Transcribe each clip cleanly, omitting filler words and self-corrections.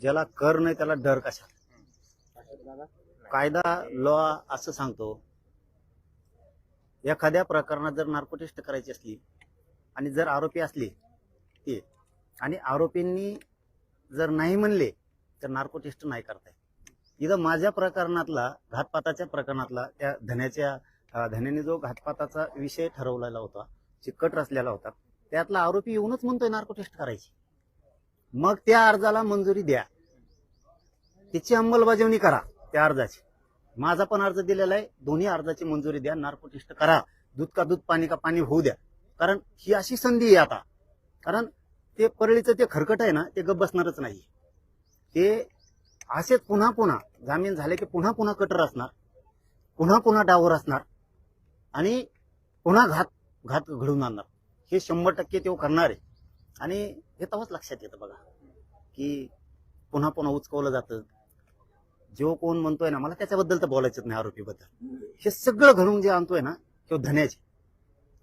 ज्याला कर नाही त्याला डर कशा. कायदा लॉ असं सांगतो, एखाद्या प्रकरणात जर नार्को टेस्ट करायची असली आणि जर आरोपी असले ते आणि आरोपींनी जर नाही म्हणले तर नार्को टेस्ट नाही करता येत. इथं माझ्या प्रकरणातला घातपाताच्या प्रकरणातला त्या धन्याने जो घातपाताचा विषय ठरवलेला होता, चिकट रचलेला होता, त्यातला आरोपी येऊनच म्हणतोय नार्को टेस्ट करायची. मग त्या अर्जाला मंजुरी द्या, त्याची अंमलबजावणी करा त्या अर्जाची. माझा पण अर्ज दिलेला आहे, दोन्ही अर्जाची मंजुरी द्या, नार्को टेस्ट करा, दूध का दूध पाणी का पाणी होऊ द्या. कारण ही अशी संधी आहे आता. कारण ते परळीचं ते खरकट आहे ना, ते गप बसणारच नाही. ते असेच पुन्हा पुन्हा जामीन झाले की पुन्हा पुन्हा कटर असणार, पुन्हा पुन्हा डावर असणार आणि पुन्हा घात घडून आणणार. हे 100% ते करणार आहे. आणि हे तेव्हाच लक्षात येतं बघा की पुन्हा पुन्हा उचकवलं जातं. जो कोण म्हणतोय ना, मला त्याच्याबद्दल तर बोलायचंच नाही, आरोपीबद्दल. हे सगळं घडून जे आणतोय ना, तो धन्याचे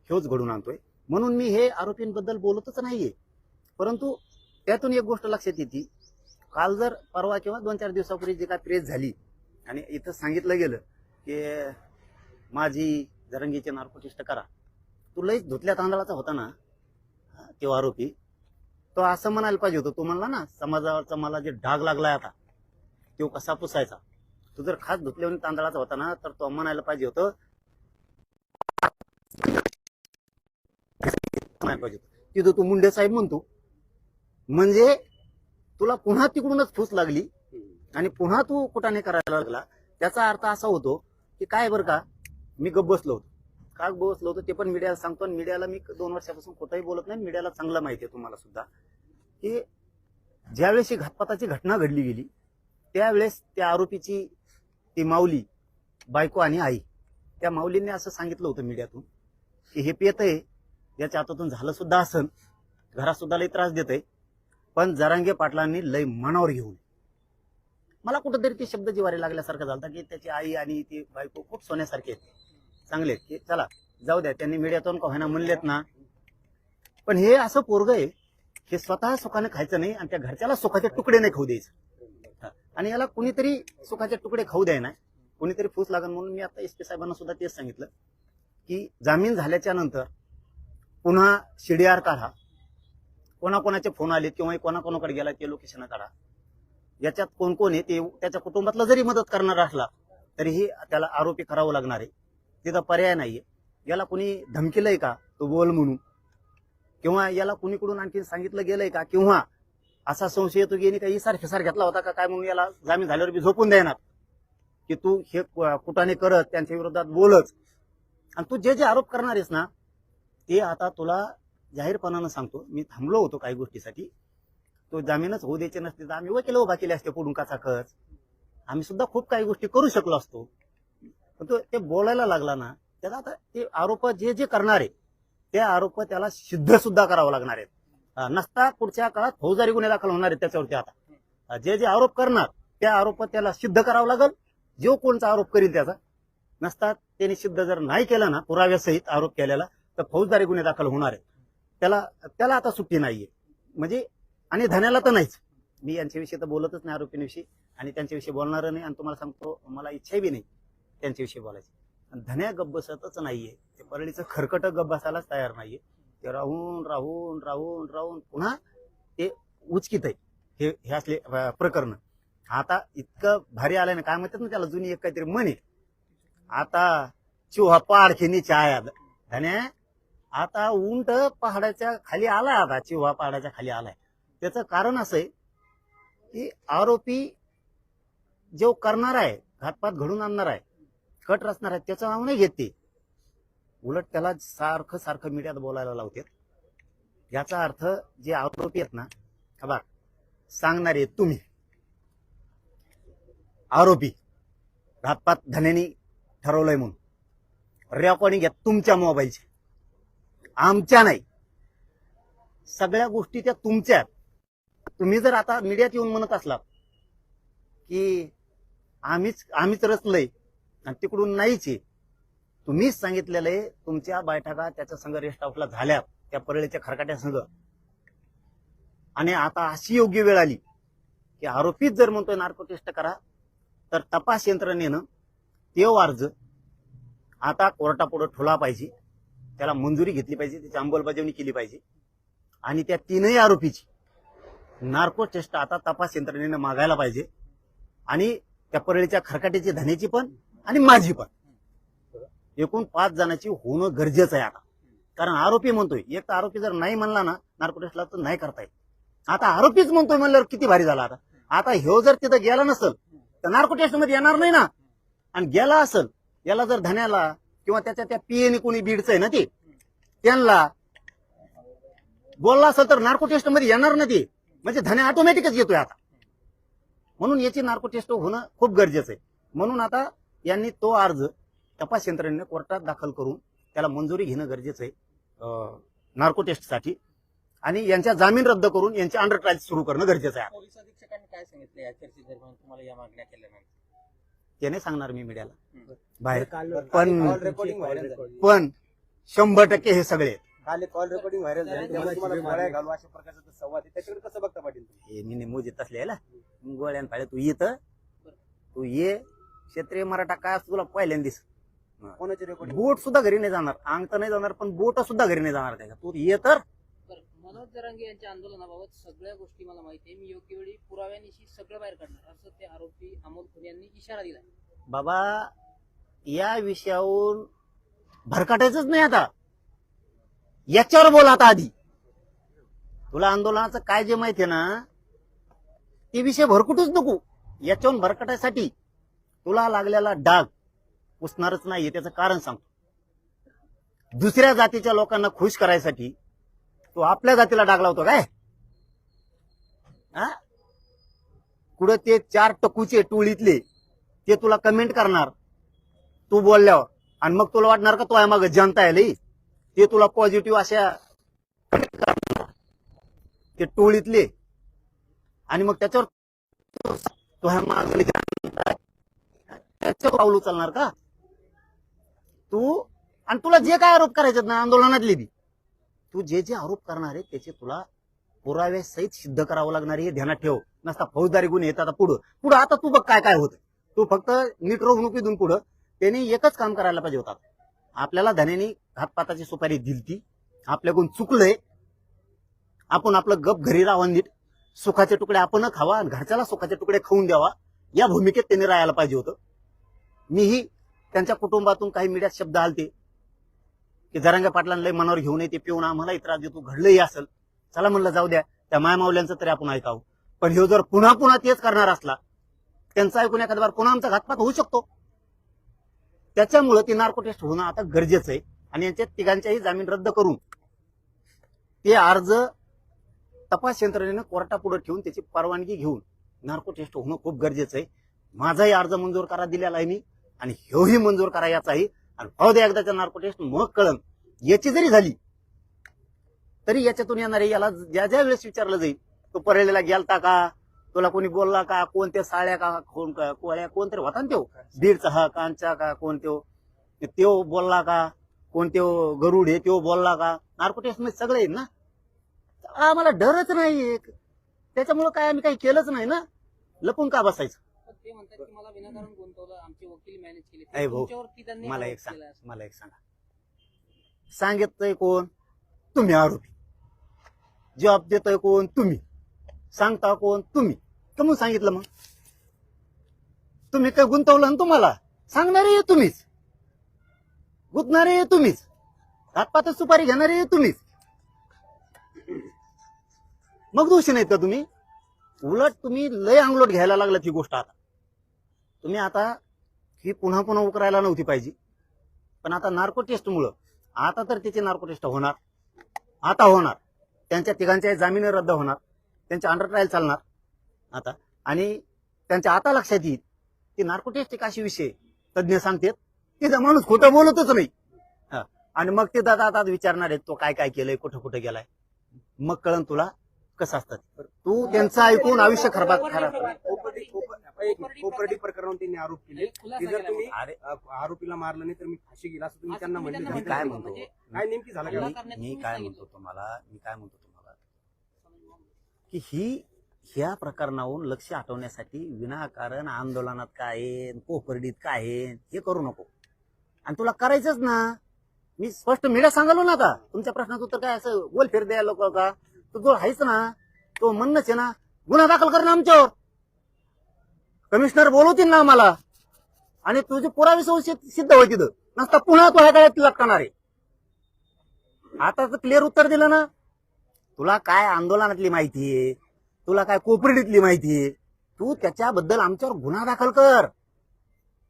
हेच घडून आणतोय. म्हणून मी हे आरोपींबद्दल बोलतच नाहीये. परंतु त्यातून एक गोष्ट लक्षात येते, काल जर परवा किंवा 2-4 दिवसापूर्वी जे काय प्रेस झाली आणि इथं सांगितलं गेलं की माझी जरंगीचे नार्को टेस्ट करा, तू लईच धुतल्या तांदळाचा होता ना तो आरोपी, तो असं म्हणायला पाहिजे होतं. तो म्हणला ना, समाजाचा मला जे डाग लागलाय आता तो कसा पुसायचा. तू जर खास धुतल्यावर तांदळाचा होता ना, तर तो म्हणायला पाहिजे होतं तिथं तू मुंडे साहेब म्हणतो, म्हणजे तुला पुन्हा तिकडूनच फूस लागली आणि पुन्हा तू कुठाने करायला लागला. त्याचा अर्थ असा होतो की काय बरं का, मी गप्प बसलो होतो. का बसलो होतो ते पण मीडियाला सांगतो. आणि मीडियाला मी 2 वर्षापासून कुठेही बोलत नाही. मीडियाला चांगलं माहिती आहे, तुम्हाला सुद्धा, की ज्यावेळेस ही घातपाताची घटना घडली गेली त्यावेळेस त्या आरोपीची ती माऊली, बायको आणि आई, त्या माऊलींनी असं सांगितलं होतं मीडियातून की हे पेतय, याच्या हातातून झालं सुद्धा असन, घरात सुद्धा लई त्रास देतय, पण जरांगे पाटलांनी लई मनावर घेऊन. मला कुठंतरी ते शब्द जिवारी लागल्यासारखं झालं की त्याची आई आणि ती बायको खूप सोन्यासारखे आहेत, चांगले आहेत, की चला जाऊ द्या, त्यांनी मीडियातून का होईना म्हणलेत ना. पण हे असं पोरग आहे, हे स्वतः सुखाने खायचं नाही आणि त्या घरच्याला सुखाचे तुकडे नाही खाऊ द्यायचं. आणि याला कुणीतरी सुखाचे तुकडे खाऊ द्याय ना, कुणीतरी फूस लागेल. म्हणून मी आता SP साहेबांना सुद्धा तेच सांगितलं की जामीन झाल्याच्या नंतर पुन्हा CDR काढा, कोणाकोणाचे फोन आले किंवा कोणाकोणाकडे गेला ते लोकेशन काढा. याच्यात कोण कोण आहे ते त्याच्या कुटुंबातला जरी मदत करणार असला तरीही त्याला आरोपी करावं लागणार आहे. तिथं पर्याय नाहीये. याला कुणी धमकीलंय का तो बोल म्हणून, किंवा याला कुणीकडून आणखी सांगितलं गेलंय का, किंवा असा संशय येतो की काही इसार फिसार घेतला होता का काय, म्हणून याला जामीन झाल्यावर बी झोपून देणार की तू हे कुठाने करत त्यांच्या विरोधात बोलच. आणि तू जे जे आरोप करणार आहेस ना, ते आता तुला जाहीरपणानं सांगतो, मी थांबलो होतो काही गोष्टीसाठी. तो जामीनच होऊ द्यायचे नसते तर आम्ही वकील उभा केले असते पुढून कचाकच. आम्ही सुद्धा खूप काही गोष्टी करू शकलो असतो. पण तो ते बोलायला लागला ना, त्याला आता ते आरोप जे जे करणार आहे ते आरोप त्याला सिद्ध सुद्धा करावं लागणार आहेत. नसता पुढच्या काळात फौजदारी गुन्हे दाखल होणार आहेत त्याच्यावरती. आता जे जे आरोप करणार त्या आरोप त्याला सिद्ध करावं लागल. जो कोणचा आरोप करील त्याचा, नसता त्यांनी सिद्ध जर नाही केला ना पुराव्यासहित आरोप केलेला, तर फौजदारी गुन्हे दाखल होणार आहेत. त्याला आता सुट्टी नाहीये. म्हणजे आणि धन्याला तर नाहीच. मी यांच्याविषयी तर बोलतच नाही, आरोपींविषयी, आणि त्यांच्याविषयी बोलणार नाही. आणि तुम्हाला सांगतो, मला इच्छा बी नाही त्यांच्याविषयी बोलायची. धन्या गप्प बसतच नाहीये. ते परळीचं खरकट गप्प बसायलाच तयार नाहीये. ते राहून राहून राहून राहून पुन्हा ते उचकीत आहे हे असले प्रकरण. आता इतकं भारी आलंय ना, काय म्हणतात ना त्याला, जुनी एक काहीतरी म्हणे, आता चिव्हा पाडखिनी छाया. धन्या आता उंट पहाडाच्या खाली आलाय, आता चिव्हा पहाडाच्या खाली आलाय. त्याचं कारण असं आहे की आरोपी जो करणार आहे, घातपात घडून आणणार आहे, कट रचणार आहे, त्याचं नाव नाही घेते. उलट त्याला सारखं सारखं मीडियात बोलायला लावतात. याचा अर्थ जे आरोपी आहेत ना, बघ सांगणारे तुम्ही, आरोपी घातपात धन्यानी ठरवलंय म्हणून रेकॉर्डिंग घ्या तुमच्या मोबाईलची, आमच्या नाही. सगळ्या गोष्टी त्या तुमच्या. तुम्ही जर आता मीडियात येऊन म्हणत असला की आम्हीच रचलंय आणि तिकडून नाहीच आहे, तुम्हीच सांगितलेलं आहे तुमच्या बैठका त्याच्या संघ रेस्ट हाऊसला झाल्या, त्या परळीच्या खरकाट्या संघ. आणि आता अशी योग्य वेळ आली की आरोपीच जर म्हणतोय नार्को टेस्ट करा, तर तपास यंत्रणेनं तो अर्ज आता कोर्टापुढे ठेवला पाहिजे, त्याला मंजुरी घेतली पाहिजे, त्याची अंमलबजावणी केली पाहिजे आणि त्या तीनही आरोपीची नार्को टेस्ट आता तपास यंत्रणेनं मागायला पाहिजे आणि त्या परळीच्या खरकाट्याची धन्याची पण आणि माझी पण एकूण 5 जणांची होणं गरजेचं आहे आता. कारण आरोपी म्हणतोय, एक तर आरोपी जर नाही म्हणला ना नार्को टेस्टला तर नाही करता येत. आता आरोपीच म्हणतोय म्हणल्यावर किती भारी झाला. आता ह्यो जर तिथं गेला नसल तर नार्को टेस्ट मध्ये येणार नाही ना, आणि गेला असल याला जर धन्याला किंवा त्याच्या त्या पीएने कोणी बीडचं आहे ना ते त्यांना बोलला असेल तर नार्को टेस्ट मध्ये येणार ना ते, म्हणजे धन्या ऑटोमॅटिकच येतोय आता. म्हणून याची नार्को टेस्ट होणं खूप गरजेचं आहे. म्हणून आता यांनी तो अर्ज तपास यंत्रणेने कोर्टात दाखल करून त्याला मंजुरी घेणं गरजेचं आहे नार्को टेस्टसाठी, आणि यांच्या जामीन रद्द करून यांचे अंडर ट्रायल सुरू करणं गरजेचं आहे. पोलीस अधीक्षकांनी काय सांगितलं या चर्चेदरम्यान तुम्हाला या मागण्या केल्यानंतर? ते नाही सांगणार मी मीडियाला बाहेर, पण पण 100% हे सगळे काल कॉल रेकॉर्डिंग व्हायरल झाली, तुम्हाला गोळ्या घालू अशा प्रकारचा संवाद आहे, त्याच्याकडे कसं बघता पाटील? हे मी मोजीत असलेला गोळ्यान पाहिजे. तू येतं, तू ये क्षेत्रीय मराठा काय असतो तुला पहिल्यांदाच. कोणाची रेकॉर्डिंग? बोट सुद्धा घरी नाही जाणार, अंग तर नाही जाणार, पण बोट सुद्धा घरी नाही जाणार त्याच्या. तू ये तर. मनोज जरांगे यांच्या आंदोलनाबाबत सगळ्या गोष्टी मला माहिती आहे, मी योग्य वेळी पुराव्यानिशी सगळं बाहेर काढणार असं ते आरोपी अमोल खुले यांनी इशारा दिला. बाबा या विषयावरून भरकाटायचंच नाही आता, याच्यावर बोला आता. आधी तुला आंदोलनाचं काय जे माहितीये ना ते विषय भरकुटूच नको. याच्यावरून भरकटायसाठी तुला लागलेला डाग पुसणारच नाहीये. त्याचं कारण सांगतो. दुसऱ्या जातीच्या लोकांना खुश करायसाठी तू आपल्या जातीला डाग लावतो काय? कुठं ते 4 टकूचे टोळीतले ते तुला कमेंट करणार तू बोलल्यावर, आणि मग तुला वाटणार का तो आहे मग जनता आहे ते तुला पॉझिटिव्ह अशा ते टोळीतले, आणि मग त्याच्यावर तो ह्या मागणी त्याच्यावर पाऊल उचलणार का तू? आणि तुला जे काय आरोप करायचे ना आंदोलनातले बी, तू जे जे आरोप करणार आहे त्याचे तुला पुराव्यासहित सिद्ध करावं लागणार आहे. हे ध्यानात ठेव. नसता फौजदारी गुन्हे येतात आता पुढं आता तू बघ काय काय होत. तू फक्त नीट रोखणुकीतून पुढं त्यांनी एकच काम करायला पाहिजे होता. आपल्याला धन्यानी घातपाताची सुपारी दिलती, आपल्याकडून चुकलंय, आपण आपलं गप घरी राहावं, नीट सुखाचे तुकडे आपण खावा आणि घरच्याला सुखाचे तुकडे खाऊन द्यावा, या भूमिकेत त्यांनी राहायला पाहिजे होतं. मीही त्यांच्या कुटुंबातून काही मीडियात शब्द आलते की जरांगे पाटलांना मनावर घेऊन येते, पिऊन आम्हालाही त्रास देतो, घडलंही असेल. चला म्हणलं जाऊ द्या, त्या मायमावल्यांचं तरी आपण ऐकावं. पण हे जर पुन्हा पुन्हा तेच करणार असला, त्यांचं ऐकून एखाद्या बार पुन्हा आमचा घातपात होऊ शकतो. त्याच्यामुळे ती नार्को टेस्ट होणं आता गरजेचं आहे, आणि यांच्या तिघांच्याही जामीन रद्द करून ते अर्ज तपास यंत्रणेनं कोर्टापुढे ठेवून त्याची परवानगी घेऊन नार्को टेस्ट होणं खूप गरजेचं आहे. माझाही अर्ज मंजूर करा दिलेला आहे मी, आणि ह्योही मंजूर करा याचाही. आणि पाहू दे एकदाच्या नार्को टेस्ट, मग कळण. याची जरी झाली तरी याच्यातून येणार आहे. याला ज्या ज्या वेळेस विचारलं जाईल तो परळीला गेलता का, तुला कोणी बोलला का, कोणत्या साळ्या का, कोळ्या कोणतरी होता ना तो बीडचा, हा कांचा का, कोण त्यो बोलला का, कोणते गरुड आहे त्यो बोलला का, नार्को टेस्ट मध्ये सगळे आहेत ना. आम्हाला डरच नाही त्याच्यामुळे काय आम्ही काही केलंच नाही ना, लपून का बसायचं. ते म्हणतात की मला विनाकारण गुंतवलं, आमचे वकील मॅनेज केले. अय भाऊ, तुमच्यावरती त्यांनी मला आरोप एक सांग, केला. मला एक सांगा, सांगितलंय कोण? तुम्ही आरोपी. जबाब देतोय कोण? तुम्ही. सांगता कोण? तुम्ही. कमून सांगितलं मग? तुम्ही काय गुंतवलं ना, तुम्हाला सांगणारे तुम्हीच, गुंतणारे तुम्हीच, हातपातच सुपारी घेणारे तुम्हीच. मग दोषी नाहीत का तुम्ही? उलट तुम्ही लय अंगलोट घ्यायला लागलात ही गोष्ट. आता तुम्ही आता ही पुन्हा पुन्हा उकरायला नव्हती पाहिजे, पण आता नार्को टेस्टमुळं आता तर त्याची नार्को टेस्ट होणार, आता होणार. त्यांच्या तिघांच्या जामीन रद्द होणार, त्यांच्या अंडर ट्रायल चालणार आता. आणि त्यांच्या आता लक्षात येईल की नार्को टेस्ट एक अशी विषय तज्ञ सांगतात की माणूस खोटं बोलतच नाही. आणि मग ते दादा आता विचारणार आहेत तो काय काय केलंय, कुठं कुठं गेलाय, मग कळण तुला कसं असतात. तू त्यांचं ऐकून आयुष्य खराब. कोपर्डी प्रकरणावर त्यांनी आरोप केले की जर तुम्ही आरोपीला मारलं नाही तर मी फाशी घेईल असं तुम्ही त्यांना म्हणले. मी काय म्हणतो, काय नेमकी झालं? मी काय म्हणतो तुम्हाला की ह्या प्रकरणावरून लक्ष हटवण्यासाठी विनाकारण आंदोलनात काय आहे, कोपर्डीत काय आहे, हे करू नको. आणि तुला करायचंच ना, मी स्पष्ट मीडिया सांगालो ना. आता तुमच्या प्रश्नाचं उत्तर काय असं गोल फेर द्यायला लोक का, तो जो आहेच ना, तो म्हणणंच आहे ना, गुन्हा दाखल करणं आमच्यावर. कमिशनर बोलवतील ना आम्हाला, आणि तुझे पुरावे सिद्ध होईल तिथं. नसता पुन्हा तू ह्या गाड्यात लटकणार आहे. आता तर क्लिअर उत्तर दिलं ना. तुला काय आंदोलनातली माहिती आहे, तुला काय कोपरीतली माहिती आहे, तू त्याच्याबद्दल आमच्यावर गुन्हा दाखल कर.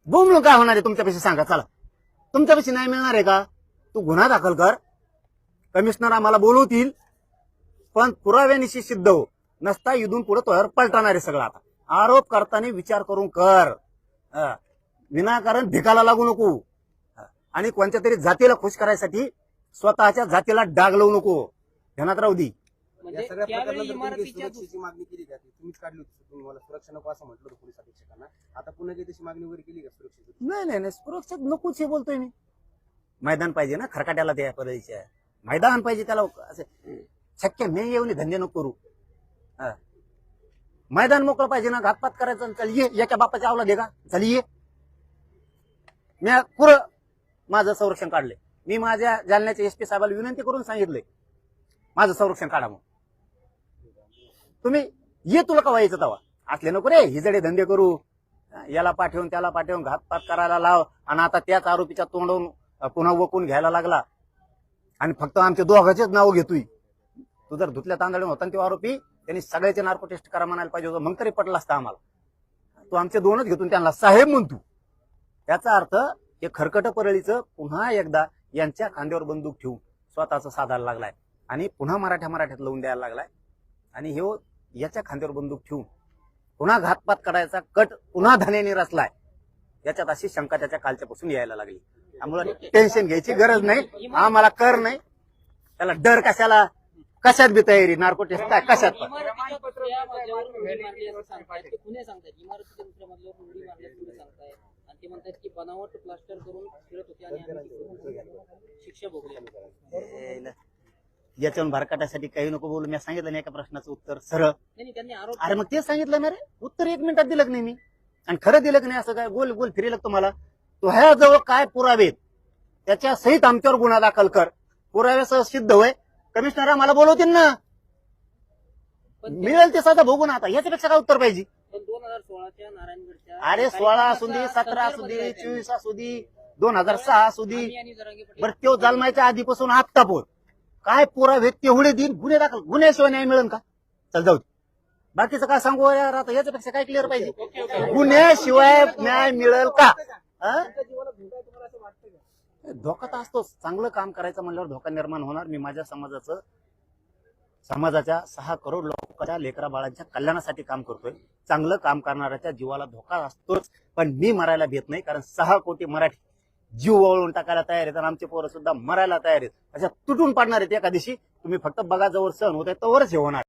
बोंबलं काय होणार आहे तुमच्यापेक्षा सांगा. चला, तुमच्यापेक्षा नाही मिळणार आहे का? तू गुन्हा दाखल कर. कमिशनर आम्हाला बोलवतील, पण पुराव्यानिशी सिद्ध हो. नसता इथून पुढे तोवर पलटणार आहे सगळं. आता आरोप करताना विचार करून कर. विनाकारण भिकाला लागू नको. आणि कोणत्या तरी जातीला खुश करायसाठी स्वतःच्या जातीला डाग लावू नको. ध्यानात राहू दे. म्हणजे या सगळ्या त्यावेळी प्रकरणात इमारतीच्या सुरक्षेची मागणी केली का? तुम्हीच काढली होती, तुम्ही मला सुरक्षा नको असं म्हटलं होतं पोलीस अधीक्षकांना. आता पुन्हा काही तशी मागणी वगैरे केली का सुरक्षेची? नाही सुरक्षित नकोच हे बोलतोय मी. मैदान पाहिजे ना खरकाट्याला, त्या पद्धतीच्या मैदान पाहिजे त्याला. असं शक्य नाही येऊन धंदे नको करू. मैदान मोकळं पाहिजे ना. घातपात करायचं, चल ये, याच्या बापाच्या आवला दे का, चल ये. मी पुरं माझं संरक्षण काढलंय. मी माझ्या जालन्याच्या एसपी साहेबाला विनंती करून सांगितलंय माझं संरक्षण काढा म्हणून. तुम्ही ये, तुला कवा यायचं तवा. असले नको रे हिजडे धंदे करू. याला पाठवून त्याला पाठवून घातपात करायला लाव. आणि आता त्याच आरोपीच्या तोंडून पुन्हा वकून घ्यायला लागला. आणि फक्त आमच्या दोघांचेच नाव घेतोय. तू जर धुतल्या तांदळून होता तो आरोपी, त्यांनी सगळ्याचे नार्को टेस्ट करा म्हणायला पाहिजे होतं, मग तरी पटलं असतं आम्हाला. तू आमचे दोनच घेतून त्यांना साहेब म्हणतो. त्याचा अर्थ हे खरकट परळीचं पुन्हा एकदा यांच्या खांद्यावर बंदूक ठेवून स्वतःचं साधायला लागलाय. आणि पुन्हा मराठ्यात लावून द्यायला लागलाय. आणि हे याच्या खांद्यावर बंदूक ठेवून पुन्हा घातपात करायचा कट पुन्हा धान्याने रचलाय. याच्यात अशी शंका त्याच्या कालच्यापासून यायला लागली. त्यामुळे टेन्शन घ्यायची गरज नाही. आम्हाला कर नाही, त्याला डर कशाला, कशात बी तयारी. नार्को टेस्ट काय कशात पण. इमारतीच्या दुसऱ्या मजल्यावरून उडी मारली असं सांगतायत. ते पुणे सांगतायत इमारतीच्या दुसऱ्या मजल्यावरून उडी मारली असं पुणे सांगतायत. आणि ते म्हणतात की बनावट प्लास्टर करून फिरत होते आणि आम्ही शिक्षा भोगली. याच्यावरून भरकाटासाठी काही नको बोलू. मी सांगितलं नाही एका प्रश्नाचं उत्तर सरळ. नाही त्यांनी आरोप अरे मग ते सांगितलं ना रे, उत्तर 1 मिनिटात दिलं की नाही मी. आणि खरं दिलं की नाही, असं काय गोल गोल फिरेल तुम्हाला. तो ह्याजवळ काय पुरावे त्याच्या सहित आमच्यावर गुन्हा दाखल कर. पुराव्यासह सिद्ध होय. कमिशनर आम्हाला बोलवतील ना, मिळेल ते साधा भोगून. आता याच्यापेक्षा काय उत्तर पाहिजे? पण 2016च्या नारायणगडच्या अरे 16 असू दे, 17 असू दे, 24 असू दे, 2006 असू दे, बरं तो जन्माच्या आधीपासून आत्तापोत काय पुरावे तेवढे दिन गुन्हे दाखल. गुन्ह्याशिवाय न्याय मिळेल का? चल जाऊ दे. बाकीचं काय सांगू यार. आता याच्यापेक्षा काय क्लिअर पाहिजे? गुन्ह्याशिवाय न्याय मिळेल का? धोका तर असतोच. चांगलं काम करायचं म्हणल्यावर धोका निर्माण होणार. मी माझ्या समाजाच्या 6 करोड लोकांच्या लेकरा बाळांच्या कल्याणासाठी काम करतोय. चांगलं काम करणाऱ्याच्या जीवाला धोका असतोच, पण मी मरायला भेट नाही. कारण 6 कोटी मराठी जीव वळवून टाकायला तयार आहेत आणि आमचे पोरं सुद्धा मरायला तयार आहेत. अशा तुटून पडणार आहेत एका दिवशी. तुम्ही फक्त बघा, जवळ सहन होत आहे तोवरच हे होणार.